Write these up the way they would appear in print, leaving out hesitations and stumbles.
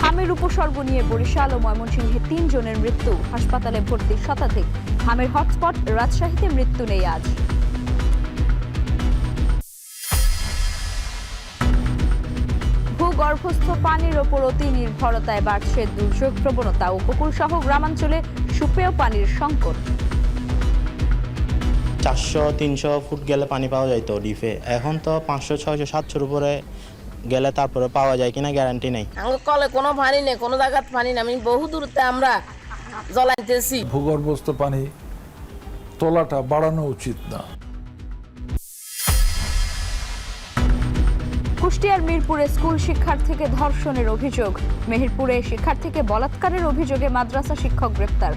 হামের উপসর্গ নিয়ে বরিশাল ও ময়মনসিংহে ৩ জনের মৃত্যু, হাসপাতালে ভর্তি শতাধিক। হামের হটস্পট রাজশাহীতে মৃত্যু নেই আজ। ভূগর্ভস্থ পানির ওপর অতি নির্ভরতায় বাড়ছে দুর্যোগ প্রবণতা। উপকূল সহ গ্রামাঞ্চলে সুপেয় পানির সংকট। 400-300 ফুট গেলে পানি পাওয়া যায় তো ডিপে, এখন তো 500, 600, 700 উপরে গেলে তারপরে পাওয়া যায় কিনা গ্যারান্টি নেই। আমার কলে কোনো পানি নেই, কোনো জায়গায় পানি নেই। আমি বহু দূরতে আমরা জ্বলাইতেছি। ভূগর্ভস্থ পানি তোলাটা বাড়ানো উচিত না। কুষ্টিয়ার মিরপুরে স্কুল শিক্ষার্থীকে ধর্ষণের অভিযোগ। মেহেরপুরে শিক্ষার্থীকে বলাৎকারের অভিযোগে মাদ্রাসা শিক্ষক গ্রেপ্তার।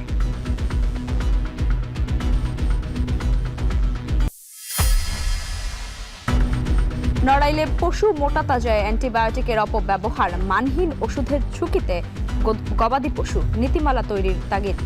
নড়াইলে পশু মোটাতাজায় অ্যান্টিবায়োটিকের অপব্যবহার, মানহীন ওষুধের ঝুঁকিতে গবাদি পশু, নীতিমালা তৈরির তাগিদ।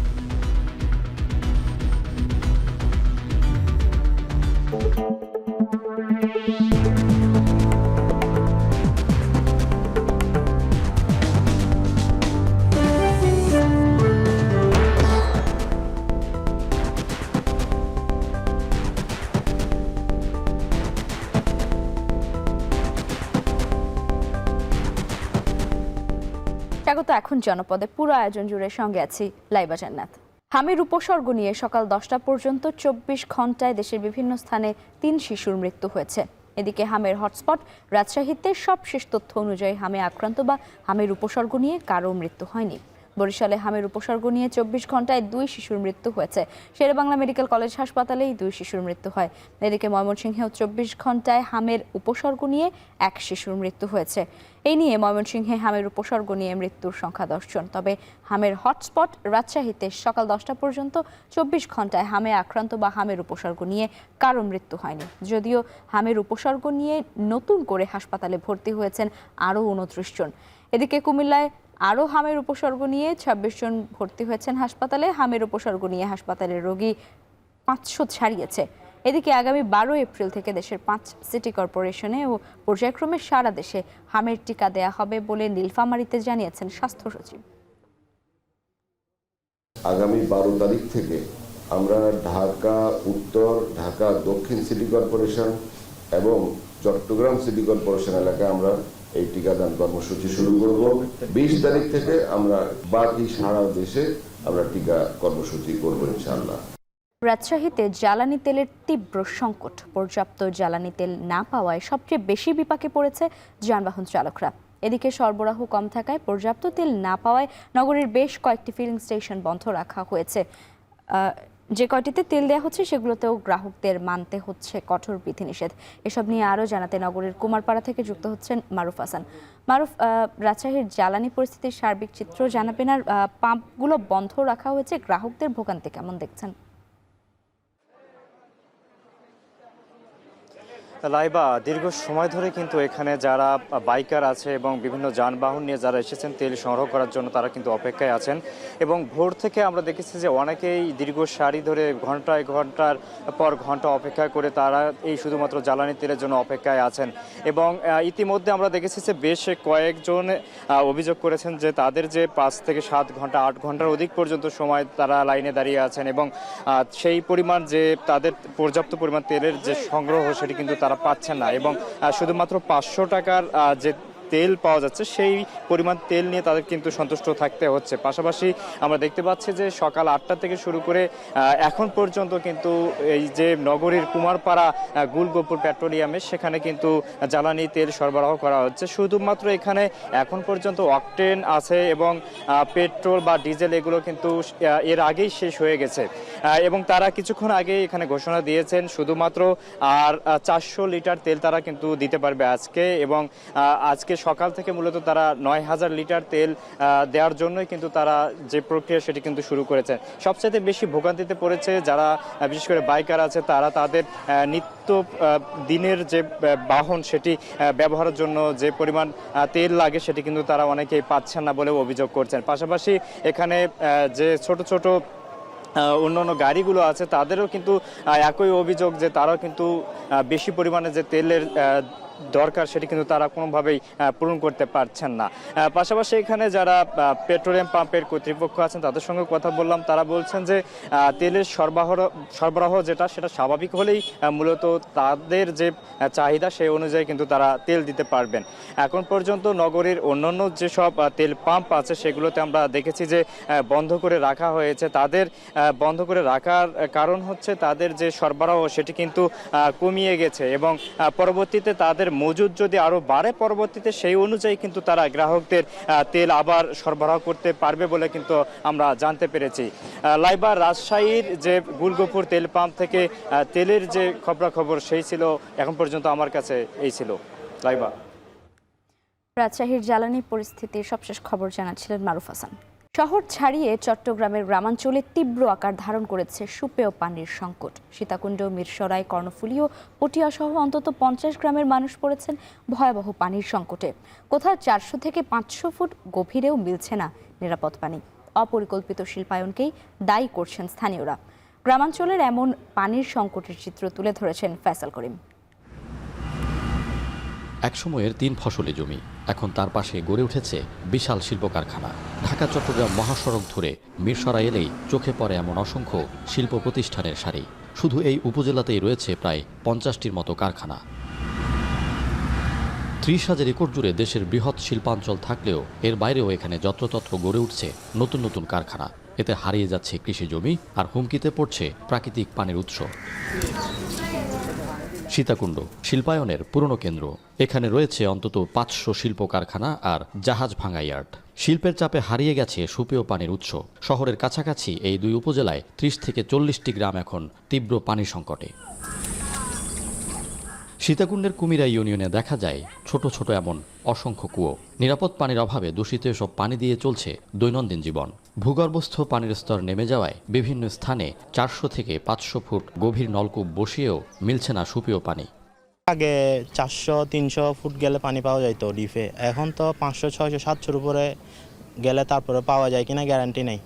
স্বাগত এখন জনপদে। পুরো আয়োজন জুড়ে সঙ্গে আছি লাইবা জান্নাত। হামের উপসর্গ নিয়ে সকাল 10টা পর্যন্ত 24 ঘন্টায় দেশের বিভিন্ন স্থানে 3 শিশুর মৃত্যু হয়েছে। এদিকে হামের হটস্পট রাজশাহীতে সবশেষ তথ্য অনুযায়ী হামে আক্রান্ত বা হামের উপসর্গ নিয়ে কারো মৃত্যু হয়নি। বরিশালে হামের উপসর্গ নিয়ে 24 ঘন্টায় 2 শিশুর মৃত্যু হয়েছে। শেরেবাংলা মেডিকেল কলেজ হাসপাতালেই 2 শিশুর মৃত্যু হয়। এদিকে ময়মনসিংহেও 24 ঘন্টায় হামের উপসর্গ নিয়ে 1 শিশুর মৃত্যু হয়েছে। এই নিয়ে ময়মনসিংহে হামের উপসর্গ নিয়ে মৃত্যুর সংখ্যা 10 জন। তবে হামের হটস্পট রাজশাহীতে সকাল 10টা পর্যন্ত 24 ঘন্টায় হামে আক্রান্ত বা হামের উপসর্গ নিয়ে কারো মৃত্যু হয়নি। যদিও হামের উপসর্গ নিয়ে নতুন করে হাসপাতালে ভর্তি হয়েছেন আরও 29 জন। এদিকে কুমিল্লায় আরও হামের উপসর্গ নিয়ে 26 জন ভর্তি হয়েছেন হাসপাতালে। হামের উপসর্গ নিয়ে হাসপাতালের রোগী 500 ছাড়িয়েছে। এদিকে আগামী 12 এপ্রিল থেকে দেশের 5 সিটি কর্পোরেশনে ও পর্যায়ক্রমে সারা দেশে হামের টিকা দেয়া হবে বলে নীলফামারীতে জানিয়েছেন স্বাস্থ্য সচিব। আগামী 12 তারিখ থেকে আমরা ঢাকা উত্তর, ঢাকা দক্ষিণ সিটি কর্পোরেশন এবং চট্টগ্রাম সিটি কর্পোরেশন এলাকায় আমরা এই টিকাদান কর্মসূচি শুরু করব। 20 তারিখ থেকে আমরা বাকি সারা দেশে আমরা টিকা কর্মসূচি করব ইনশাআল্লাহ। রাজশাহীতে জ্বালানি তেলের তীব্র সংকট। পর্যাপ্ত জ্বালানি তেল না পাওয়ায় সবচেয়ে বেশি বিপাকে পড়েছে যানবাহন চালকরা। এদিকে সরবরাহ কম থাকায় পর্যাপ্ত তেল না পাওয়ায় নগরের বেশ কয়েকটি ফিলিং স্টেশন বন্ধ রাখা হয়েছে। যে কয়টিতে তেল দেওয়া হচ্ছে সেগুলোতেও গ্রাহকদের মানতে হচ্ছে কঠোর বিধিনিষেধ। এসব নিয়ে আরও জানাতে নগরের কুমারপাড়া থেকে যুক্ত হচ্ছেন মারুফ হাসান। মারুফ, রাজশাহীর জ্বালানি পরিস্থিতির সার্বিক চিত্র জানাবেন, আর পাম্পগুলো বন্ধ রাখা হয়েছে, গ্রাহকদের ভোগান্তি কেমন দেখছেন? লাইবা, দীর্ঘ সময় ধরে কিন্তু এখানে যারা বাইকার আছে এবং বিভিন্ন যানবাহন নিয়ে যারা এসেছেন তেল সংগ্রহ করার জন্য তারা কিন্তু অপেক্ষায় আছেন। এবং ভোর থেকে আমরা দেখেছি যে অনেকেই দীর্ঘ সারি ধরে ঘন্টার পর ঘন্টা অপেক্ষা করে তারা এই শুধুমাত্র জ্বালানি তেলের জন্য অপেক্ষায় আছেন। এবং ইতিমধ্যে আমরা দেখেছি যে বেশ কয়েকজন অভিযোগ করেছেন যে তাদের যে 5 থেকে 7 ঘন্টা 8 ঘন্টার অধিক পর্যন্ত সময় তারা লাইনে দাঁড়িয়ে আছেন এবং সেই পরিমাণ যে তাদের পর্যাপ্ত পরিমাণ তেলের যে সংগ্রহ সেটি কিন্তু তারা পাচ্ছেন না। এবং শুধুমাত্র 500 টাকার যে তেল পাওয়া যাচ্ছে সেই পরিমাণ তেল নিয়ে তাদের কিন্তু সন্তুষ্ট থাকতে হচ্ছে। পাশাপাশি আমরা দেখতে পাচ্ছি যে সকাল 8টা থেকে শুরু করে এখন পর্যন্ত কিন্তু এই যে নগরীর কুমারপাড়া গুলগোপুর পেট্রোলিয়ামে সেখানে কিন্তু জ্বালানি তেল সরবরাহ করা হচ্ছে। শুধুমাত্র এখানে এখন পর্যন্ত অকটেন আছে এবং পেট্রোল বা ডিজেল এগুলো কিন্তু এর আগেই শেষ হয়ে গেছে। এবং তারা কিছুক্ষণ আগে এখানে ঘোষণা দিয়েছেন শুধুমাত্র আর 400 লিটার তেল তারা কিন্তু দিতে পারবে আজকে। এবং আজকে সকাল থেকে মূলত তারা 9000 লিটার তেল দেওয়ার জন্যই কিন্তু তারা যে প্রক্রিয়া সেটি কিন্তু শুরু করেছে। সবচেয়ে বেশি ভোগান্তিতে পড়েছে যারা বিশেষ করে বাইকার আছে, তারা তাদের নিত্য দিনের যে বাহন সেটি ব্যবহারের জন্য যে পরিমাণ তেল লাগে সেটি কিন্তু তারা অনেকেই পাচ্ছেন না বলেও অভিযোগ করছেন। পাশাপাশি এখানে যে ছোট ছোট অন্যান্য গাড়িগুলো আছে তাদেরও কিন্তু একই অভিযোগ যে তারাও কিন্তু বেশি পরিমাণে যে তেলের দরকার সেটি কিন্তু তারা কোনোভাবেই পূরণ করতে পারছেন না। পাশাপাশি এখানে যারা পেট্রোলিয়াম পাম্পের কর্তৃপক্ষ আছেন তাদের সঙ্গে কথা বললাম, তারা বলছেন যে তেলের সরবরাহ সেটা স্বাভাবিক হলেই মূলত তাদের যে চাহিদা সেই অনুযায়ী কিন্তু তারা তেল দিতে পারবেন। এখন পর্যন্ত নগরীর অন্যান্য যেসব তেল পাম্প আছে সেগুলোতে আমরা দেখেছি যে বন্ধ করে রাখা হয়েছে। তাদের বন্ধ করে রাখার কারণ হচ্ছে তাদের যে সরবরাহ সেটি কিন্তু কমিয়ে গেছে এবং পরবর্তীতে তাদের মজুদ যদি আরও বাড়ে পরবর্তীতে সেই অনুযায়ী কিন্তু তারা গ্রাহকদের তেল আবার সরবরাহ করতে পারবে বলে কিন্তু আমরা জানতে পেরেছি। লাইবা রাজশাহীর যে গুলগফুর তেল পাম্প থেকে তেলের যে খবরাখবর সেই ছিল এখন পর্যন্ত আমার কাছে এই ছিল। লাইবা। রাজশাহীর জ্বালানি পরিস্থিতির সবশেষ খবর জানাচ্ছিলেন মারুফ হাসান। শহর ছাড়িয়ে চট্টগ্রামের গ্রামাঞ্চলে তীব্র আকার ধারণ করেছে সুপেয় পানির সংকট। সীতাকুণ্ড, মিরসরাই, কর্ণফুলী ও পটিয়া সহ অন্তত 50 গ্রামের মানুষ পড়েছেন ভয়াবহ পানির সংকটে। কোথাও 400 থেকে 500 ফুট গভীরেও মিলছে না নিরাপদ পানি। অপরিকল্পিত শিল্পায়নকেই দায়ী করছেন স্থানীয়রা। গ্রামাঞ্চলের এমন পানির সংকটের চিত্র তুলে ধরেছেন ফয়সাল করিম। একসময়ের 3 ফসলি জমি, এখন তার পাশে গড়ে উঠেছে বিশাল শিল্প কারখানা। ঢাকা চট্টগ্রাম মহাসড়ক ধরে মিরসরাই এলেই চোখে পড়ে এমন অসংখ্য শিল্প প্রতিষ্ঠানের সারি। শুধু এই উপজেলাতেই রয়েছে প্রায় 50টির মতো কারখানা। 30,000 একর জুড়ে দেশের বৃহৎ শিল্পাঞ্চল থাকলেও এর বাইরেও এখানে যত্রতত্র গড়ে উঠছে নতুন নতুন কারখানা। এতে হারিয়ে যাচ্ছে কৃষি জমি আর হুমকিতে পড়ছে প্রাকৃতিক পানির উৎস। সীতাকুণ্ড শিল্পায়নের পুরনো কেন্দ্র। এখানে রয়েছে অন্তত 500 শিল্প কারখানা আর জাহাজ ভাঙা ইয়ার্ড। শিল্পের চাপে হারিয়ে গেছে সুপেয় পানির উৎস। শহরের কাছাকাছি এই 2 উপজেলায় 30 থেকে 40টি গ্রাম এখন তীব্র পানি সংকটে। সীতাকুণ্ডের কুমিরা ইউনিয়নে দেখা যায় ছোট ছোট এমন অসংখ্য কুয়ো। নিরাপদ পানির অভাবে দূষিত এসব পানি দিয়ে চলছে দৈনন্দিন জীবন। ভূগর্ভস্থ পানির স্তর নেমে যাওয়ায় বিভিন্ন স্থানে 400 থেকে 500 ফুট গভীর নলকূপ বসিয়েও মিলছে না সুপেয় পানি। আগে 400-300 ফুট গেলে পানি পাওয়া যাইতো ডিপে, এখন তো 500-600-700 উপরে গেলে তারপরে পাওয়া যায় কিনা গ্যারান্টি নেই।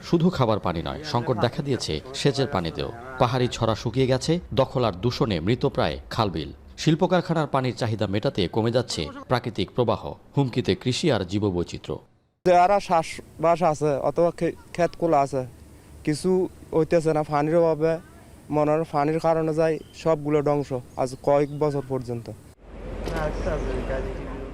শুধু খাবার পানি নয়, সংকট দেখা দিয়েছে সেচের পানিতেও। পাহাড়ি ছড়া শুকিয়ে গেছে, দখল আর দূষণে মৃতপ্রায় খালবিল। শিল্প কারখানার পানির চাহিদা মেটাতে কমে যাচ্ছে প্রাকৃতিক প্রবাহ। হুমকিতে কৃষি আর জীববৈচিত্র্য। যারা চাষবাস আছে অথবা ক্ষেত খোলা আছে, কিছু হইতেছে না পানির অভাবে। মনে হয় পানির কারণে যায় সবগুলো ধ্বংস আজ কয়েক বছর পর্যন্ত।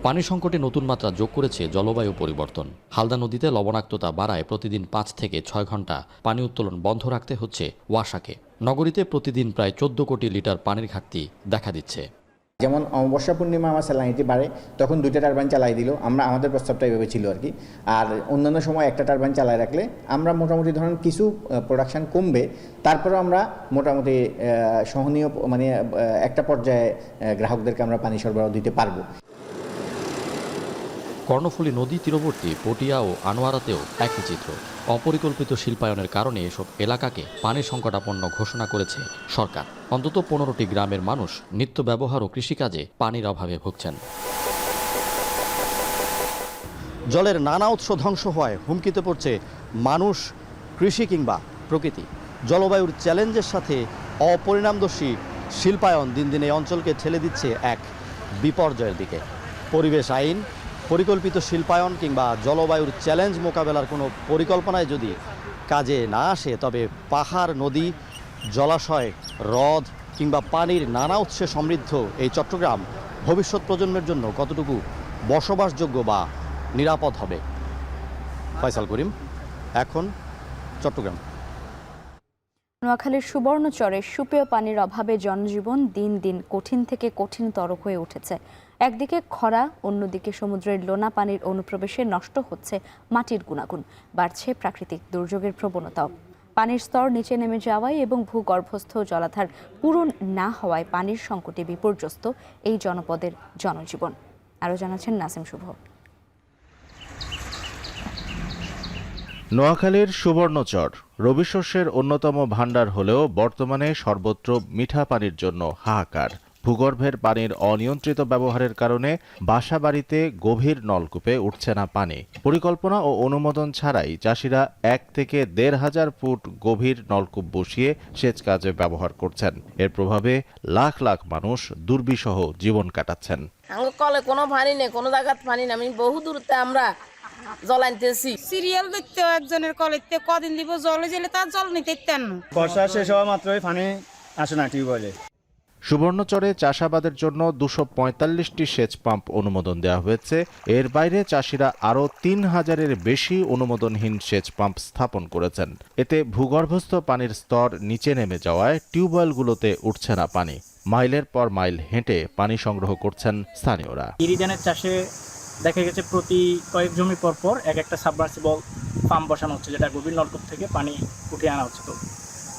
পানি সংকটে নতুন মাত্রা যোগ করেছে জলবায়ু পরিবর্তন। হালদা নদীতে লবণাক্ততা বাড়ায় প্রতিদিন 5 থেকে 6 ঘন্টা পানি উত্তোলন বন্ধ রাখতে হচ্ছে ওয়াসাকে। নগরীতে প্রতিদিন প্রায় 14 কোটি লিটার পানির ঘাটতি দেখা দিচ্ছে। যেমন অমাবস্যা পূর্ণিমা আমার স্যালাইনিটি বাড়ে, তখন 2টা টারবাইন চালাই দিল। আমাদের প্রস্তাবটা এভাবে ছিল আর কি। আর অন্যান্য সময় 1টা টারবাইন চালাই রাখলে আমরা মোটামুটি ধরেন কিছু প্রোডাকশান কমবে, তারপরেও আমরা মোটামুটি সহনীয় মানে একটা পর্যায়ে গ্রাহকদেরকে আমরা পানি সরবরাহ দিতে পারবো। কর্ণফুলী নদী তীরবর্তী পটিয়া ও আনোয়ারাতেও একই চিত্র। অপরিকল্পিত শিল্পায়নের কারণে এসব এলাকাকে পানি সংকটাপন্ন ঘোষণা করেছে সরকার। অন্তত 15টি গ্রামের মানুষ নিত্য ব্যবহার ও কৃষিকাজে পানির অভাবে ভুগছেন। জলের নানা উৎস ধ্বংস হওয়ায় হুমকিতে পড়ছে মানুষ, কৃষি কিংবা প্রকৃতি। জলবায়ুর চ্যালেঞ্জের সাথে অপরিণামদর্শী শিল্পায়ন দিন দিন এই অঞ্চলকে ঠেলে দিচ্ছে এক বিপর্যয়ের দিকে। পরিবেশ আইন, পরিকল্পিত শিল্পায়ন কিংবা জলবায়ুর চ্যালেঞ্জ মোকাবেলার কোনো পরিকল্পনায় যদি কাজে না আসে, তবে পাহাড়, নদী, জলাশয়, হ্রদ কিংবা পানির নানা উৎসে সমৃদ্ধ এই চট্টগ্রাম ভবিষ্যৎ প্রজন্মের জন্য কতটুকু বসবাসযোগ্য বা নিরাপদ হবে। ফয়সাল করিম, এখন চট্টগ্রাম। নোয়াখালীর সুবর্ণচরে সুপেয় পানির অভাবে জনজীবন দিন দিন কঠিন থেকে কঠিনতর হয়ে উঠেছে। একদিকে খরা, অন্যদিকে সমুদ্রের লোনা পানির অনুপ্রবেশে নষ্ট হচ্ছে মাটির গুণাগুণ, বাড়ছে প্রাকৃতিক দুর্যোগের প্রবণতাও। পানির স্তর নিচে নেমে যাওয়ায় এবং ভূগর্ভস্থ জলাধার পূরণ না হওয়ায় পানির সংকটে বিপর্যস্ত এই জনপদের জনজীবন। আরও জানাচ্ছেন নাসিম শুভ। নোয়াখালীর সুবর্ণচর রবি শস্যের অন্যতম ভাণ্ডার হলেও বর্তমানে সর্বত্র মিঠা পানির জন্য হাহাকার। ভূগর্ভের পানির অনিয়ন্ত্রিত ব্যবহারের কারণে বাসাবাড়িতে গভীর নলকূপে উঠছে না পানি। পরিকল্পনা ও অনুমোদন ছাড়াই চাষিরা 1 থেকে 1,500 ফুট গভীর নলকূপ বসিয়ে সেচ কাজে ব্যবহার করছেন। এর প্রভাবে লাখ লাখ মানুষ দুর্বিষহ জীবন কাটাচ্ছেন। আমার কলে কোনো পানি নেই, কোনো জায়গায় পানি নেই, আমি বহু দূরতে আমরা জল আনতেছি। সিরিয়াল দেখতে একজনের কলেতে কদিন দিব জলে জেলে তার জল নিতে ইত্যান। বর্ষা শেষ হওয়া মাত্রই পানি আসে না টিউবওয়েলে। সুবর্ণচরে চাষাবাদের জন্য 245টি সেচ পাম্প অনুমোদন দেওয়া হয়েছে। এর বাইরে চাষিরা আরও 3,000-এর বেশি অনুমোদনহীন সেচ পাম্প স্থাপন করেছেন। এতে ভূগর্ভস্থ পানির স্তর নিচে নেমে যাওয়ায় টিউবওয়েলগুলোতে উঠছে না পানি। মাইলের পর মাইল হেঁটে পানি সংগ্রহ করছেন স্থানীয়রা। ইরিধানের চাষে দেখা গেছে প্রতি কয়েক জমি পর পর একটা সাবমার্সিবল পাম্প বসানো হচ্ছে, যেটা গভীর নলকূপ থেকে পানি উঠিয়ে আনা হচ্ছে। তো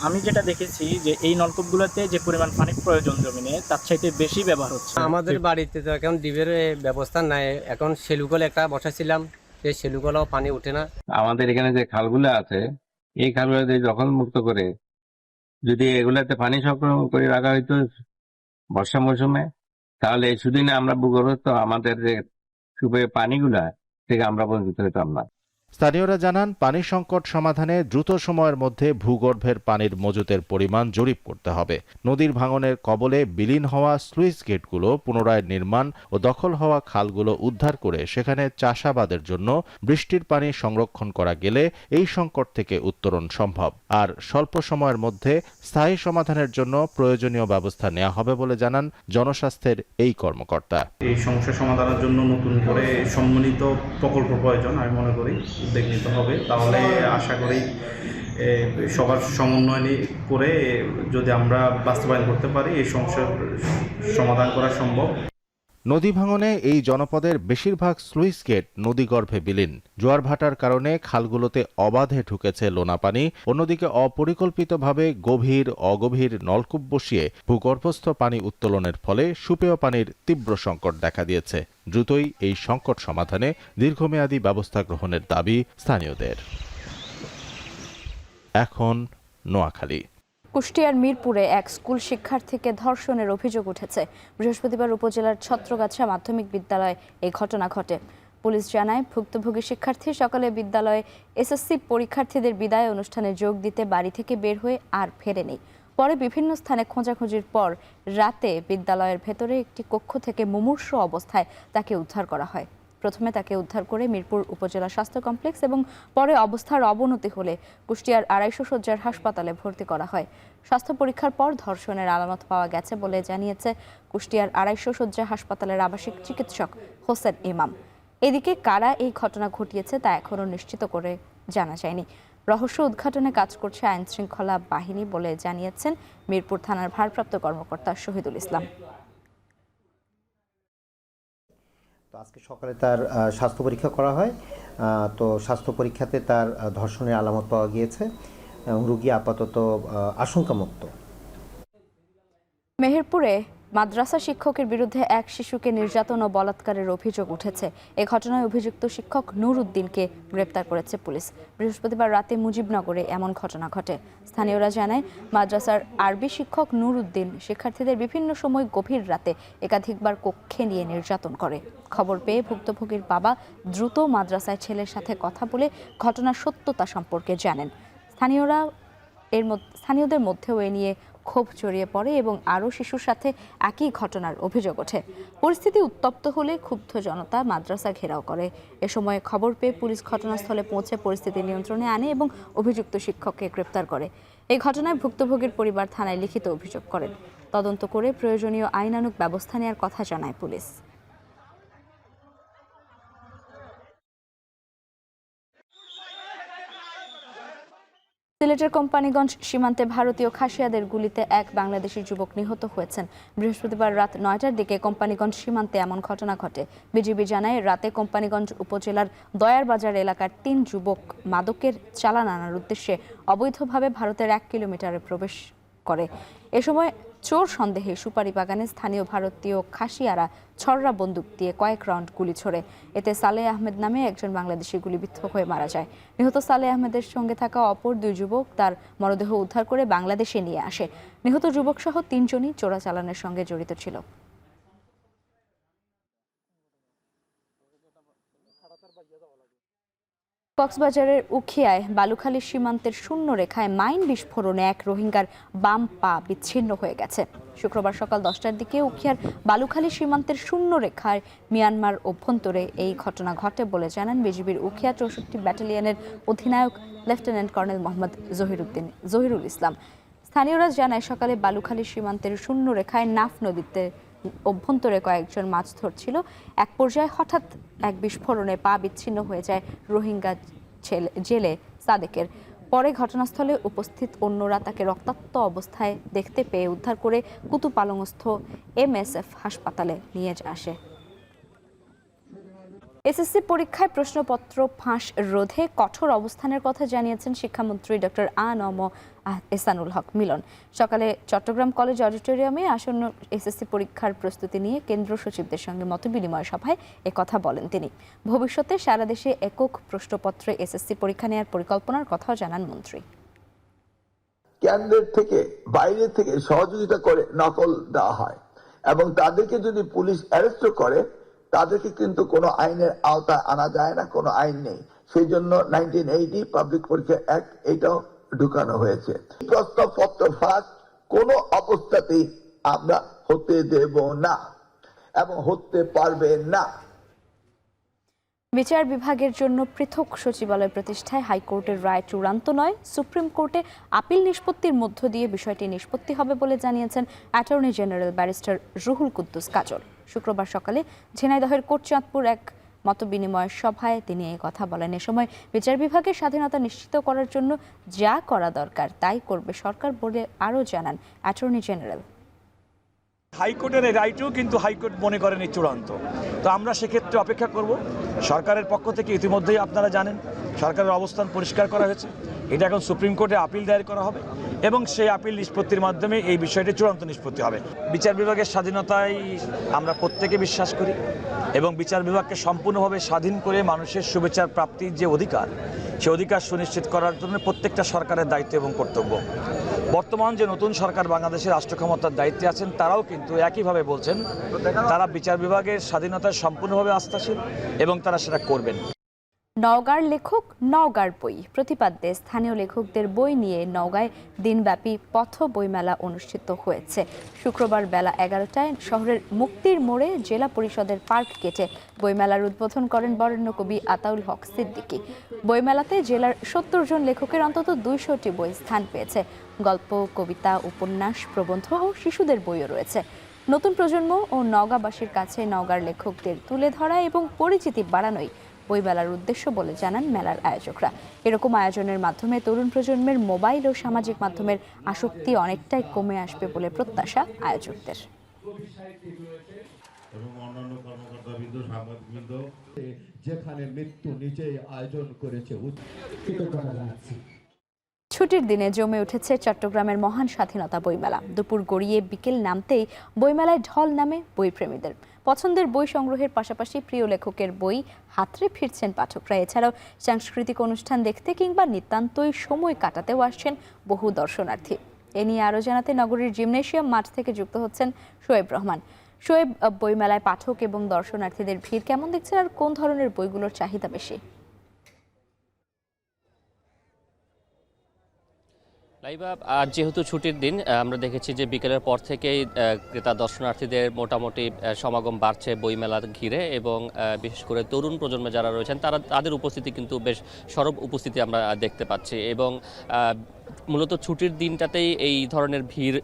আমি যেটা দেখেছি যে এই নলকূপগুলোতে যে পরিমাণ পানি প্রয়োজন জমিনে তার চাইতে বেশি ব্যবহার হচ্ছে। আমাদের বাড়িতে তো এখন ডিবের ব্যবস্থা নাই, এখন সেলুকল একটা বসাইছিলাম, সেই সেলুকলও পানি উঠে না। আমাদের এখানে যে খালগুলো আছে এই খালগুলো দখল মুক্ত করে যদি এগুলাতে পানি সংগ্রহ করে রাখা হইতো বর্ষা মৌসুমে, তাহলে শুধু না আমরা ভূগর্ভস্থ আমাদের যে সুপেয় পানিগুলা থেকে আমরা বঞ্চিত হইতাম না। স্থানীয়রা জানান, পানি সংকট সমাধানে দ্রুত সময়ের মধ্যে ভূগর্ভের পানির মজুতের পরিমাণ জরিপ করতে হবে। নদীর ভাঙনের কবলে বিলীন হওয়া স্লুইস গেটগুলো পুনরায় নির্মাণ ও দখল হওয়া খালগুলো উদ্ধার করে সেখানে চাষাবাদের জন্য বৃষ্টির পানি সংরক্ষণ করা গেলে এই সংকট থেকে উত্তরণ সম্ভব। আর স্বল্প সময়ের মধ্যে স্থায়ী সমাধানের জন্য প্রয়োজনীয় ব্যবস্থা নেওয়া হবে বলে জানান জনস্বাস্থ্যের এই কর্মকর্তা। এই সমস্যা সমাধানের জন্য নতুন করে সম্মিলিত প্রকল্প প্রয়োজন, আমি মনে করি উদ্যোগ নিতে হবে। তাহলে আশা করি সবার সমন্বয় করে যদি আমরা বাস্তবায়ন করতে পারি এই সমস্যার সমাধান করা সম্ভব। নদী ভাঙনে এই জনপদের বেশিরভাগ স্লুইস গেট নদীগর্ভে বিলীন। জোয়ার ভাটার কারণে খালগুলোতে অবাধে ঢুকেছে লোনা পানি। অন্যদিকে অপরিকল্পিতভাবে গভীর অগভীর নলকূপ বসিয়ে ভূগর্ভস্থ পানি উত্তোলনের ফলে সুপেয় পানির তীব্র সংকট দেখা দিয়েছে। দ্রুতই এই সংকট সমাধানে দীর্ঘমেয়াদী ব্যবস্থা গ্রহণের দাবি স্থানীয়দের। এখন নোয়াখালী। কুষ্টিয়ার মিরপুরে এক স্কুল শিক্ষার্থীকে ধর্ষণের অভিযোগ উঠেছে। বৃহস্পতিবার উপজেলার ছত্রগাছা মাধ্যমিক বিদ্যালয়ে এই ঘটনা ঘটে। পুলিশ জানায়, ভুক্তভোগী শিক্ষার্থী সকালে বিদ্যালয়ে এসএসসি পরীক্ষার্থীদের বিদায় অনুষ্ঠানে যোগ দিতে বাড়ি থেকে বের হয়ে আর ফেরেনি। পরে বিভিন্ন স্থানে খোঁজাখুঁজির পর রাতে বিদ্যালয়ের ভেতরে একটি কক্ষ থেকে মুমূর্ষু অবস্থায় তাকে উদ্ধার করা হয়। প্রথমে তাকে উদ্ধার করে মিরপুর উপজেলা স্বাস্থ্য কমপ্লেক্স এবং পরে অবস্থার অবনতি হলে কুষ্টিয়ার 250 শয্যার হাসপাতালে ভর্তি করা হয়। স্বাস্থ্য পরীক্ষার পর ধর্ষণের আলামত পাওয়া গেছে বলে জানিয়েছে কুষ্টিয়ার 250 শয্যা হাসপাতালের আবাসিক চিকিৎসক হোসেন ইমাম। এদিকে কারা এই ঘটনা ঘটিয়েছে তা এখনও নিশ্চিত করে জানা যায়নি। রহস্য উদ্ঘাটনে কাজ করছে আইন শৃঙ্খলা বাহিনী বলে জানিয়েছেন মিরপুর থানার ভারপ্রাপ্ত কর্মকর্তা শহীদুল ইসলাম। আজকে সকালে তার স্বাস্থ্য পরীক্ষা করা হয়। তো স্বাস্থ্য পরীক্ষাতে তার ধর্ষণের আলামত পাওয়া গিয়েছে এবং রোগী আপাতত আশঙ্কামুক্ত। মেহেরপুরে মাদ্রাসা শিক্ষকের বিরুদ্ধে এক শিশুকে নির্যাতন ও বলাৎকারের অভিযোগ উঠেছে। এ ঘটনায় অভিযুক্ত শিক্ষক নূর উদ্দিনকে গ্রেপ্তার করেছে পুলিশ। বৃহস্পতিবার রাতে মুজিবনগরে এমন ঘটনা ঘটে। স্থানীয়রা জানায়, মাদ্রাসার আরবি শিক্ষক নূর উদ্দিন শিক্ষার্থীদের বিভিন্ন সময় গভীর রাতে একাধিকবার কক্ষে নিয়ে নির্যাতন করে। খবর পেয়ে ভুক্তভোগীর বাবা দ্রুত মাদ্রাসায় ছেলের সাথে কথা বলে ঘটনার সত্যতা সম্পর্কে জানেন। স্থানীয়দের মধ্যেও এ নিয়ে ক্ষোভ ছড়িয়ে পড়ে এবং আরও শিশুর সাথে একই ঘটনার অভিযোগ ওঠে। পরিস্থিতি উত্তপ্ত হলে ক্ষুব্ধ জনতা মাদ্রাসা ঘেরাও করে। এ সময় খবর পেয়ে পুলিশ ঘটনাস্থলে পৌঁছে পরিস্থিতি নিয়ন্ত্রণে আনে এবং অভিযুক্ত শিক্ষককে গ্রেপ্তার করে। এই ঘটনায় ভুক্তভোগীর পরিবার থানায় লিখিত অভিযোগ করেন। তদন্ত করে প্রয়োজনীয় আইনানুগ ব্যবস্থা নেওয়ার কথা জানায় পুলিশ। সিলেটের কোম্পানিগঞ্জ সীমান্তে ভারতীয় খাসিয়াদের গুলিতে এক বাংলাদেশি যুবক নিহত হয়েছেন। বৃহস্পতিবার রাত 9টার দিকে কোম্পানিগঞ্জ সীমান্তে এমন ঘটনা ঘটে। বিজিবি জানায়, রাতে কোম্পানিগঞ্জ উপজেলার দয়ারবাজার এলাকার 3 যুবক মাদকের চালান আনার উদ্দেশ্যে অবৈধভাবে ভারতের 1 কিলোমিটারে প্রবেশ করে। এ সময় চোর সন্দেহে সুপারি বাগানে স্থানীয় ভারতীয় খাসিয়ারা ছররা বন্দুক দিয়ে কয়েক রাউন্ড গুলি ছোড়ে। এতে সালেহ আহমেদ নামে একজন বাংলাদেশি গুলিবিদ্ধ হয়ে মারা যায়। নিহত সালেহ আহমেদের সঙ্গে থাকা অপর 2 যুবক তার মরদেহ উদ্ধার করে বাংলাদেশে নিয়ে আসে। নিহত যুবক সহ 3 জনই চোরাচালানের সঙ্গে জড়িত ছিল। কক্সবাজারের উখিয়ায় বালুখালী সীমান্তের শূন্য রেখায় মাইন বিস্ফোরণে এক রোহিঙ্গার বাম পা বিচ্ছিন্ন হয়ে গেছে। শুক্রবার সকাল 10টার দিকে উখিয়ার বালুখালী সীমান্তের শূন্য রেখায় মিয়ানমার অভ্যন্তরে এই ঘটনা ঘটে বলে জানান বিজিবির উখিয়া 64 ব্যাটালিয়নের অধিনায়ক লেফটেন্যান্ট কর্নেল মোহাম্মদ জহিরুল ইসলাম। স্থানীয়রা জানায় সকালে বালুখালী সীমান্তের শূন্য রেখায় নাফ নদীতে অভ্যন্তরে কয়েকজন মাছ ধরছিল। এক পর্যায়ে হঠাৎ এক বিস্ফোরণে পা বিচ্ছিন্ন হয়ে যায় রোহিঙ্গা জেলে সাদেকের। পরে ঘটনাস্থলে উপস্থিত অন্যরা তাকে রক্তাক্ত অবস্থায় দেখতে পেয়ে উদ্ধার করে কুতুপালংস্থ MSF হাসপাতালে নিয়ে আসে। এসএসসি পরীক্ষায় প্রশ্নপত্র ফাঁস রোধে কঠোর অবস্থানের কথা জানিয়েছেন শিক্ষামন্ত্রী ডক্টর আ.ন.ম এহসানুল হক মিলন। সকালে চট্টগ্রাম কলেজ অডিটোরিয়ামে আসন্ন এসএসসি পরীক্ষার প্রস্তুতি নিয়ে কেন্দ্র সচিবদের সঙ্গে মতবিনিময় সভায় একথা বলেন তিনি। ভবিষ্যতে সারা দেশে একক প্রশ্নপত্রে এসএসসি পরীক্ষা নেওয়ার পরিকল্পনার কথাও জানান মন্ত্রী। কেন্দ্রের থেকে বাইরে থেকে সহযোগিতা করে নকল দেওয়া হয় এবং তাদেরকে যদি পুলিশ অ্যারেস্ট করে তাদেরকে কিন্তু কোনো আইনের আওতায় আনা যায় না, কোনো আইন নেই। সেই জন্য 1980 পাবলিক পরীক্ষা অ্যাক্ট এটাও ঢুকানো হয়েছে। প্রশ্নপত্র ফাঁস কোনো অবস্থাতেই আমরা হতে দেব না এবং হতে পারবে না। বিচার বিভাগের জন্য পৃথক সচিবালয় প্রতিষ্ঠায় হাইকোর্টের রায় চূড়ান্ত নয়, সুপ্রিম কোর্টে আপিল নিষ্পত্তির মধ্য দিয়ে বিষয়টি নিষ্পত্তি হবে বলে জানিয়েছেন attorney general barrister Ruhul Quddus Kajal. শুক্রবার সকালে ঝিনাইদহের কোটচাঁদপুর এক মতবিনিময় সভায় তিনি এই কথা বলেন। এ সময় বিচার বিভাগের স্বাধীনতা নিশ্চিত করার জন্য যা করা দরকার তাই করবে সরকার বলে আরও জানান অ্যাটর্নি জেনারেল। হাইকোর্টের এই রায়টিও কিন্তু হাইকোর্ট মনে করেন এই চূড়ান্ত, তো আমরা সেক্ষেত্রে অপেক্ষা করব। সরকারের পক্ষ থেকে ইতিমধ্যেই আপনারা জানেন সরকারের অবস্থান পরিষ্কার করা হয়েছে। এটা এখন সুপ্রিম কোর্টে আপিল দায়ের করা হবে এবং সেই আপিল নিষ্পত্তির মাধ্যমে এই বিষয়টি চূড়ান্ত নিষ্পত্তি হবে। বিচার বিভাগের স্বাধীনতায় আমরা প্রত্যেকে বিশ্বাস করি এবং বিচার বিভাগকে সম্পূর্ণভাবে স্বাধীন করে মানুষের সুবিচার প্রাপ্তির যে অধিকার, সে অধিকার সুনিশ্চিত করার জন্য প্রত্যেকটা সরকারের দায়িত্ব এবং কর্তব্য। বর্তমান যে নতুন সরকার বাংলাদেশের রাষ্ট্র ক্ষমতার দায়িত্বে আছেন তারাও কিন্তু একইভাবে বলছেন তারা বিচার বিভাগের স্বাধীনতায় সম্পূর্ণভাবে আস্থাশীল এবং তারা সেটা করবেন। নওগাঁর লেখক নওগাঁর বই প্রতিপাদ্যে স্থানীয় লেখকদের বই নিয়ে নওগাঁয় দিনব্যাপী পথ বইমেলা অনুষ্ঠিত হয়েছে। শুক্রবার বেলা 11টায় শহরের মুক্তির মোড়ে জেলা পরিষদের পার্ক গেটে বইমেলার উদ্বোধন করেন বরেণ্য কবি আতাউল হক সিদ্দিকী। বইমেলাতে জেলার 70 জন লেখকের অন্তত 200টি বই স্থান পেয়েছে। গল্প, কবিতা, উপন্যাস, প্রবন্ধ ও শিশুদের বইও রয়েছে। নতুন প্রজন্ম ও নওগাঁবাসীর কাছে নওগাঁর লেখকদের তুলে ধরা এবং পরিচিতি বাড়ানোই বইমেলার উদ্দেশ্য বলে জানান মেলার আয়োজকরা। এরকম আয়োজনের মাধ্যমে তরুণ প্রজন্মের মোবাইল ও সামাজিক মাধ্যমের আসক্তি অনেকটাই কমে আসবে বলে প্রত্যাশা আয়োজকদের। যেখানে মৃত্যু নিজেই আয়োজন করেছে ছুটির দিনে জমে উঠেছে চট্টগ্রামের মহান স্বাধীনতা বইমেলা। দুপুর গড়িয়ে বিকেল নামতেই বইমেলায় ঢল নামে বইপ্রেমীদের। পছন্দের বই সংগ্রহের পাশাপাশি প্রিয় লেখকের বই হাতড়ে ফিরছেন পাঠকরা। এছাড়াও সাংস্কৃতিক অনুষ্ঠান দেখতে কিংবা নিতান্তই সময় কাটাতেও আসছেন বহু দর্শনার্থী। এ নিয়ে আরও জানাতে নগরীর জিমনেশিয়াম মাঠ থেকে যুক্ত হচ্ছেন শোয়েব রহমান। শোয়েব, বইমেলায় পাঠক এবং দর্শনার্থীদের ভিড় কেমন দেখছেন আর কোন ধরনের বইগুলোর চাহিদা বেশি? লাইবা, আজ যেহেতু ছুটির দিন আমরা দেখেছি যে বিকেলের পর থেকেই ক্রেতা দর্শনার্থীদের মোটামুটি সমাগম বাড়ছে বইমেলা ঘিরে এবং বিশেষ করে তরুণ প্রজন্মে যারা রয়েছেন তাদের উপস্থিতি কিন্তু বেশ সরব উপস্থিতি আমরা দেখতে পাচ্ছি এবং মূলত ছুটির দিনটাতেই এই ধরনের ভিড়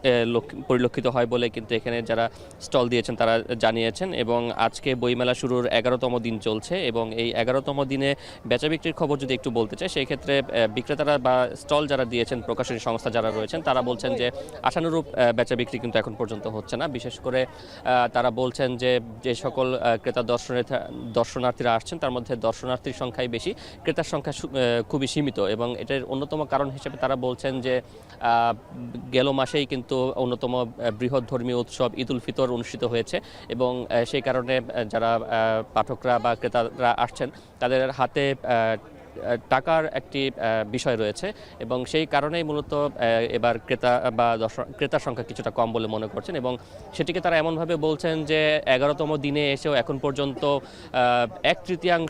পরিলক্ষিত হয় বলে কিন্তু এখানে যারা স্টল দিয়েছেন তারা জানিয়েছেন। এবং আজকে বইমেলা শুরুর 11তম দিন চলছে এবং এই 11তম দিনে বেচা বিক্রির খবর যদি একটু বলতে চাই, সেই ক্ষেত্রে বিক্রেতারা বা স্টল যারা দিয়েছেন, প্রকাশনী সংস্থা যারা রয়েছেন, তারা বলছেন যে আশানুরূপ বেচা বিক্রি কিন্তু এখন পর্যন্ত হচ্ছে না। বিশেষ করে তারা বলছেন যে সকল ক্রেতা দর্শনার্থীরা আসছেন তার মধ্যে দর্শনার্থীর সংখ্যাই বেশি, ক্রেতার সংখ্যা খুবই সীমিত এবং এটার অন্যতম কারণ হিসেবে তারা বলছেন বলছেন যে গেল মাসেই কিন্তু অন্যতম বৃহৎ ধর্মীয় উৎসব ঈদ উল ফিতর অনুষ্ঠিত হয়েছে এবং সেই কারণে যারা পাঠকরা বা ক্রেতারা আসছেন তাদের হাতে টাকার একটি বিষয় রয়েছে এবং সেই কারণেই মূলত এবার ক্রেতার সংখ্যা কিছুটা কম বলে মনে করছেন এবং সেটিকে তারা এমনভাবে বলছেন যে 11তম দিনে এসেও এখন পর্যন্ত 1/3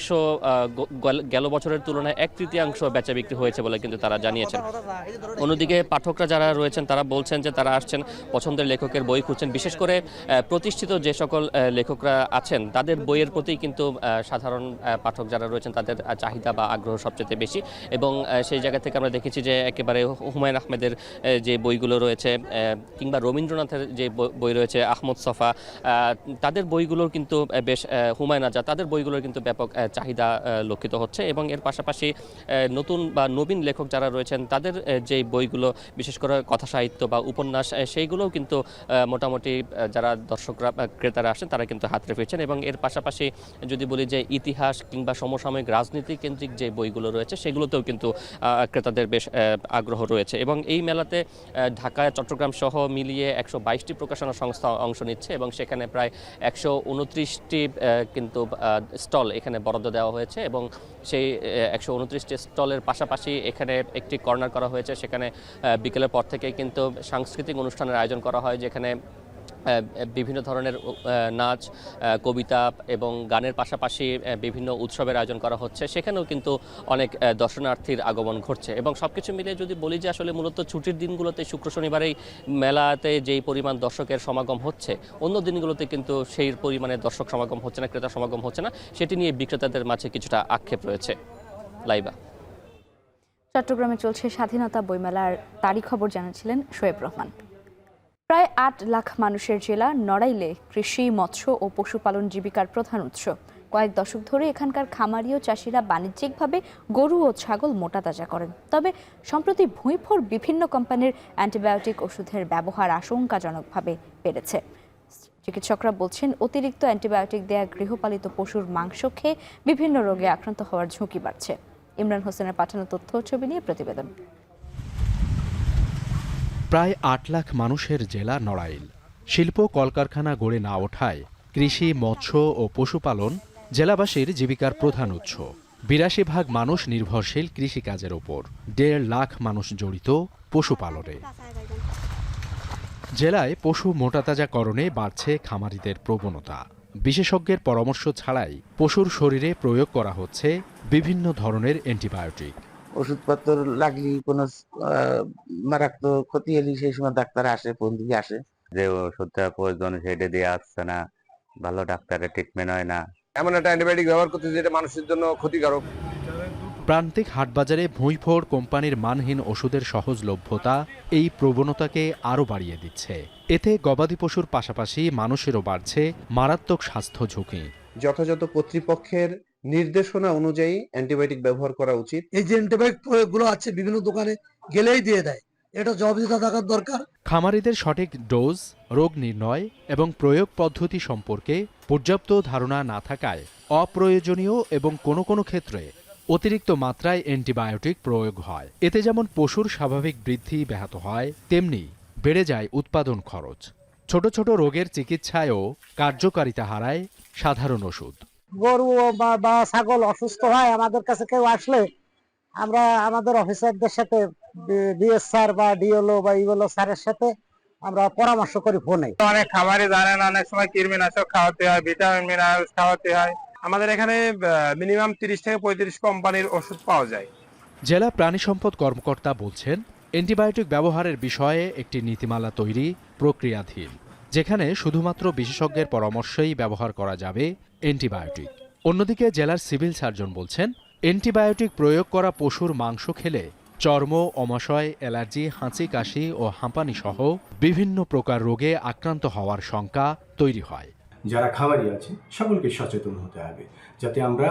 গেল বছরের তুলনায় 1/3 বেচা বিক্রি হয়েছে বলে কিন্তু তারা জানিয়েছেন। অন্যদিকে পাঠকরা যারা রয়েছেন তারা বলছেন যে তারা আসছেন পছন্দের লেখকের বই খুঁজছেন, বিশেষ করে প্রতিষ্ঠিত যে সকল লেখকরা আছেন তাদের বইয়ের প্রতি কিন্তু সাধারণ পাঠক যারা রয়েছেন তাদের চাহিদা বা আগ্রহ সবচেয়ে বেশি এবং সেই জায়গা থেকে আমরা দেখেছি যে একেবারে হুমায়ুন আহমেদের যে বইগুলো রয়েছে কিংবা রবীন্দ্রনাথের যে বই রয়েছে আহমদ ছফা, তাদের বইগুলোর কিন্তু বেশ হুমায়ুন আজাদ, তাদের বইগুলোর কিন্তু ব্যাপক চাহিদা লক্ষিত হচ্ছে এবং এর পাশাপাশি নতুন বা নবীন লেখক যারা রয়েছেন তাদের যে বইগুলো বিশেষ করে কথা সাহিত্য বা উপন্যাস সেইগুলোও কিন্তু মোটামুটি যারা দর্শকরা ক্রেতারা আসেন তারা কিন্তু হাত রেখেছেন এবং এর পাশাপাশি যদি বলি যে ইতিহাস কিংবা সমসাময়িক রাজনীতি কেন্দ্রিক যে বইগুলো রয়েছে সেগুলোতেও কিন্তু ক্রেতাদের বেশ আগ্রহ রয়েছে এবং এই মেলাতে ঢাকা চট্টগ্রাম সহ মিলিয়ে 122টি প্রকাশনা সংস্থা অংশ নিচ্ছে এবং সেখানে প্রায় 129টি কিন্তু স্টল এখানে বরাদ্দ দেওয়া হয়েছে এবং সেই 129টি স্টলের পাশাপাশি এখানে একটি কর্নার করা হয়েছে, সেখানে বিকেলের পর থেকে কিন্তু সাংস্কৃতিক অনুষ্ঠানের আয়োজন করা হয় যেখানে বিভিন্ন ধরনের নাচ, কবিতা এবং গানের পাশাপাশি বিভিন্ন উৎসবের আয়োজন করা হচ্ছে, সেখানেও কিন্তু অনেক দর্শনার্থীর আগমন ঘটছে এবং সবকিছু মিলিয়ে যদি বলি যে আসলে মূলত ছুটির দিনগুলোতে শুক্র শনিবারেই মেলাতে যেই পরিমাণ দর্শকের সমাগম হচ্ছে অন্য দিনগুলোতে কিন্তু সেই পরিমাণে দর্শক সমাগম হচ্ছে না, ক্রেতা সমাগম হচ্ছে না, সেটি নিয়ে বিক্রেতাদের মাঝে কিছুটা আক্ষেপ রয়েছে। লাইবা। চট্টগ্রামে চলছে স্বাধীনতা বইমেলার তারিখ খবর জানাচ্ছিলেন শোয়েব রহমান। প্রায় 8 লাখ মানুষের জেলা নড়াইলে কৃষি, মৎস্য ও পশুপালন জীবিকার প্রধান উৎস। কয়েক দশক ধরে এখানকার খামারি ও চাষিরা বাণিজ্যিকভাবে গরু ও ছাগল মোটাতাজা করেন। তবে সম্প্রতি ভুঁইফোর বিভিন্ন কোম্পানির অ্যান্টিবায়োটিক ওষুধের ব্যবহার আশঙ্কাজনকভাবে বেড়েছে। চিকিৎসকরা বলছেন অতিরিক্ত অ্যান্টিবায়োটিক দেয়া গৃহপালিত পশুর মাংস খেয়ে বিভিন্ন রোগে আক্রান্ত হওয়ার ঝুঁকি বাড়ছে। ইমরান হোসেনের পাঠানো তথ্য ছবি নিয়ে প্রতিবেদন। প্রায় 8 লাখ মানুষের জেলা নড়াইল। শিল্প কলকারখানা গড়ে না ওঠায় কৃষি, মৎস্য ও পশুপালন জেলাবাসীর জীবিকার প্রধান উৎস। 82% মানুষ নির্ভরশীল কৃষিকাজের ওপর। 1.5 লাখ মানুষ জড়িত পশুপালনে। জেলায় পশু মোটাতাজাকরণে বাড়ছে খামারিদের প্রবণতা। বিশেষজ্ঞের পরামর্শ ছাড়াই পশুর শরীরে প্রয়োগ করা হচ্ছে বিভিন্ন ধরনের অ্যান্টিবায়োটিক। ওষুধপত্র লাগলে কোনো মারাত্মক ক্ষতি হলে সেই সময় ডাক্তার আসে, ফোন দিয়ে আসে, যে ওষুধটা প্রয়োজন সেটা দিয়ে আসছে না, ভালো ডাক্তারের ট্রিটমেন্ট হয় না, এমন একটা অ্যান্টিবায়োটিক ব্যবহার করতে যেটা মানুষের জন্য ক্ষতিকারক। প্রান্তিক হাটবাজারে ভুঁইফোর কোম্পানির মানহীন ওষুধের সহজলভ্যতা এই প্রবণতাকে আরও বাড়িয়ে দিচ্ছে। এতে গবাদি পশুর পাশাপাশি মানুষেরও বাড়ছে মারাত্মক স্বাস্থ্য ঝুঁকি। যথাযথ কর্তৃপক্ষের নির্দেশনা অনুযায়ী অ্যান্টিবায়োটিক ব্যবহার করা উচিত। এই যে অ্যান্টিবায়োটিক প্রয়োগগুলো আছে বিভিন্ন দোকানে গেলেই দিয়ে দেয়, এটা জবাবদিহিতা থাকার দরকার। খামারিদের সঠিক ডোজ, রোগ নির্ণয় এবং প্রয়োগ পদ্ধতি সম্পর্কে পর্যাপ্ত ধারণা না থাকায় অপ্রয়োজনীয় এবং কোনো ক্ষেত্রে অতিরিক্ত মাত্রায় অ্যান্টিবায়োটিক প্রয়োগ হয়। এতে যেমন পশুর স্বাভাবিক বৃদ্ধি ব্যাহত হয়, তেমনি বেড়ে যায় উৎপাদন খরচ। ছোট ছোট রোগের চিকিৎসায়ও কার্যকারিতা হারায় সাধারণ ওষুধ। গরু বা ছাগল অসুস্থ হয়, আমাদের কাছে কেউ আসলে আমরা আমাদের অফিসারদের সাথে ডিএস স্যার বা ডিএলও বা ইওলো স্যারের সাথে আমরা পরামর্শ করি ফোনে। অনেক খামারে জানেন অনেক সময় কীটনাশক খাওয়াতে হয়, ভিটামিন মিনারেলস খাওয়াতে হয়। আমাদের এখানে মিনিমাম 30 থেকে 35 কোম্পানির ওষুধ পাওয়া যায়। জেলা প্রাণী সম্পদ কর্মকর্তা বলছেন অ্যান্টিবায়োটিক ব্যবহারের বিষয়ে একটি নীতিমালা তৈরি প্রক্রিয়াধীন, যেখানে শুধুমাত্র বিশেষজ্ঞের পরামর্শেই ব্যবহার করা যাবে অ্যান্টিবায়োটিক। অন্যদিকে জেলার সিভিল সার্জন বলছেন অ্যান্টিবায়োটিক প্রয়োগ করা পশুর মাংস খেলে চর্ম, অমাশয়, অ্যালার্জি, হাঁচি, কাশি ও হাঁপানি সহ বিভিন্ন প্রকার রোগে আক্রান্ত হওয়ার শঙ্কা তৈরি হয়। যারা খামারি আছে সকলকে সচেতন হতে হবে, যাতে আমরা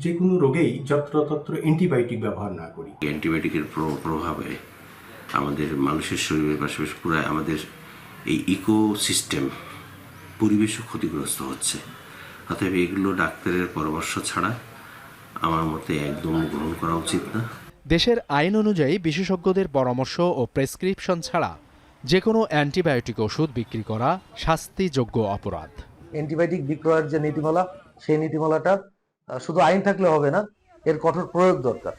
যে কোনো রোগেই যত্রতত্র অ্যান্টিবায়োটিক ব্যবহার না করি। অ্যান্টিবায়োটিকের প্রভাবে আমাদের মানুষের শরীরের পাশাপাশি পুরো আমাদের এই ইকোসিস্টেম, পরিবেশও ক্ষতিগ্রস্ত হচ্ছে। অতএব এগুলো ডাক্তারের পরামর্শ ছাড়া আমার মতে একদম গ্রহণ করা উচিত না। দেশের আইন অনুযায়ী বিশেষজ্ঞদের পরামর্শ ও প্রেসক্রিপশন ছাড়া যে কোনো অ্যান্টিবায়োটিক ওষুধ বিক্রি করা শাস্তিযোগ্য অপরাধ। অ্যান্টিবায়োটিক বিক্রয়ের যে নীতিমালা, সেই নীতিমালাটা শুধু আইন থাকলে হবে না, এর কঠোর প্রয়োগ দরকার।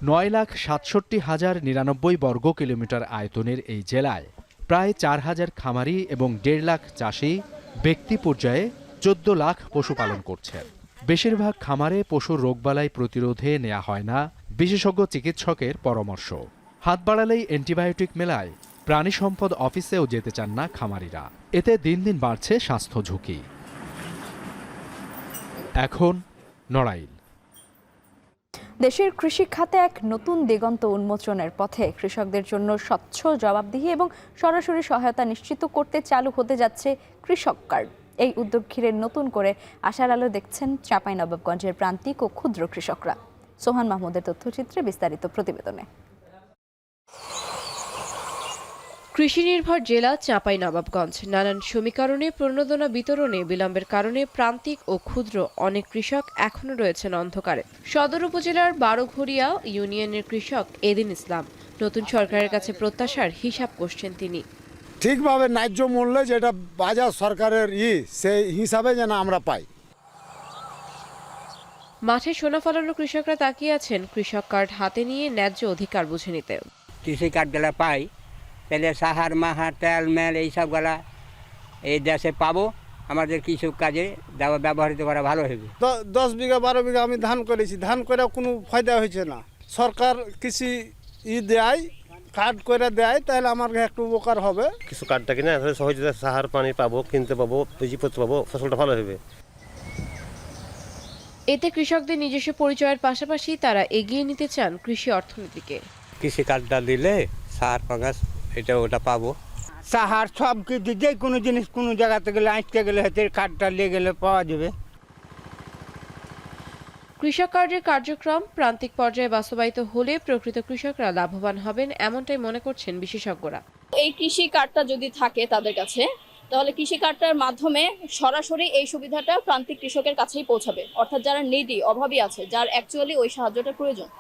9,67,099 বর্গ কিলোমিটার আয়তনের এই জেলায় প্রায় 4,000 খামারি এবং 1.5 লাখ চাষি ব্যক্তি পর্যায়ে 14 লাখ পশু পালন করছেন। বেশিরভাগ খামারে পশুর রোগবালাই প্রতিরোধে নেওয়া হয় না বিশেষজ্ঞ চিকিৎসকের পরামর্শ। হাত বাড়ালেই অ্যান্টিবায়োটিক মেলায় প্রাণী সম্পদ অফিসেও যেতে চান না খামারিরা। এতে দিন দিন বাড়ছে স্বাস্থ্য ঝুঁকি। এখন নড়াইল। দেশের কৃষি খাতে এক নতুন দিগন্ত উন্মোচনের পথে কৃষকদের জন্য স্বচ্ছ, জবাবদিহি এবং সরাসরি সহায়তা নিশ্চিত করতে চালু হতে যাচ্ছে কৃষক কার্ড। এই উদ্যোগ ঘিরে নতুন করে আশার আলো দেখছেন চাঁপাইনবাবগঞ্জের প্রান্তিক ও ক্ষুদ্র কৃষকরা। সোহান মাহমুদের তথ্যচিত্রে বিস্তারিত প্রতিবেদনে। কৃষি নির্ভর জেলা চাঁপাইনবাবগঞ্জ। নানান সমীকরণে প্রণোদনা বিতরণে বিলম্বের কারণে প্রান্তিক ও ক্ষুদ্র অনেক কৃষক এখনো রয়েছেন অন্ধকারে। সদর উপজেলার বারোঘরিয়া ইউনিয়নের কৃষক এদিন ইসলাম নতুন সরকারের কাছে প্রত্যাশার হিসাব করছেন তিনি। ঠিকভাবে ন্যায্য মূল্যে যেটা বাজার সরকারের সেই হিসাবে যেন আমরা পাই। মাঠে সোনা ফলানো কৃষকরা তাকিয়ে আছেন কৃষক কার্ড হাতে নিয়ে ন্যায্য অধিকার বুঝে নিতে। কৃষি কার্ডগুলা পাই, তাহলে সাহার মাহার তেল মেল এইসবগুলা এই দেশে পাবো, আমাদের কৃষক কাজে ব্যবহৃত করা ভালো হবে। 10 বিঘা 12 বিঘা আমি ধান করেছি, ধান করে কোনো ফায়দা হয়েছে না। সরকার কৃষি দেয়, কার্ড করে দেয়, তাহলে আমার একটু উপকার হবে। কিছু কার্ডটা কিনে আসলে সহজে সাহার পানি পাবো, কিনতে পাবো, পুঁজিপত্র পাবো, ফসলটা ভালো হবে। এতে কৃষকদের নিজস্ব পরিচয়ের পাশাপাশি তারা এগিয়ে নিতে চান কৃষি অর্থনীতিকে। কৃষি কার্ডটা দিলে সাহার পাঙ্গাস এটা ওটা পাবো। সাহার সব কিছু যে কোনো জিনিস কোনো জায়গাতে গেলে আঁচতে গেলে হয়তো কার্ডটা নিয়ে গেলে পাওয়া যাবে। কৃষক কার্ডের কার্যক্রম প্রান্তিক পর্যায়ে বাস্তবায়িত হলে প্রকৃত কৃষকরা লাভবান হবেন, এমনটাই মনে করছেন বিশেষজ্ঞরা। এই কৃষি কার্ডটা যদি থাকে তাদের কাছে, তাহলে কৃষি কার্ডটার মাধ্যমে সরাসরি এই সুবিধাটা প্রান্তিক কৃষকের কাছেই পৌঁছাবে। অর্থাৎ যারা নিডি, অভাবী আছে, যার অ্যাকচুয়ালি ওই সাহায্যটা প্রয়োজন,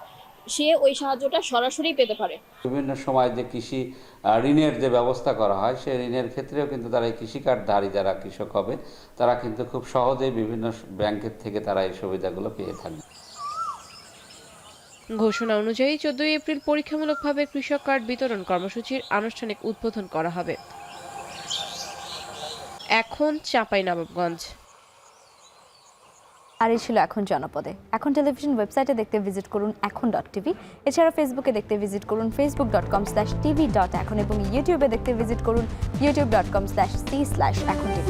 সে ওই সাহায্যটা সরাসরি পেতে পারে। বিভিন্ন সময় যে কৃষি ঋণের যে ব্যবস্থা করা হয়, সেই ঋণের ক্ষেত্রেও কিন্তু তারা এই কৃষি কার্ডধারী যারা কৃষক হবে তারা কিন্তু খুব সহজেই বিভিন্ন ব্যাংকের থেকে তারা এই সুবিধাগুলো পেয়ে থাকবে। ঘোষণা অনুযায়ী 14 এপ্রিল পরীক্ষামূলকভাবে কৃষক কার্ড বিতরণ কর্মসূচির আনুষ্ঠানিক উদ্বোধন করা হবে। এখন চাঁপাইনবাবগঞ্জ। আর এই ছিল এখন জনপদে। এখন টেলিভিশন ওয়েবসাইটে দেখতে ভিজিট করুন এখন.tv। এছাড়া ফেসবুকে দেখতে ভিজিট করুন facebook.com/tv.এখন এবং ইউটিউবে দেখতে ভিজিট করুন youtube.com/c/এখন tv।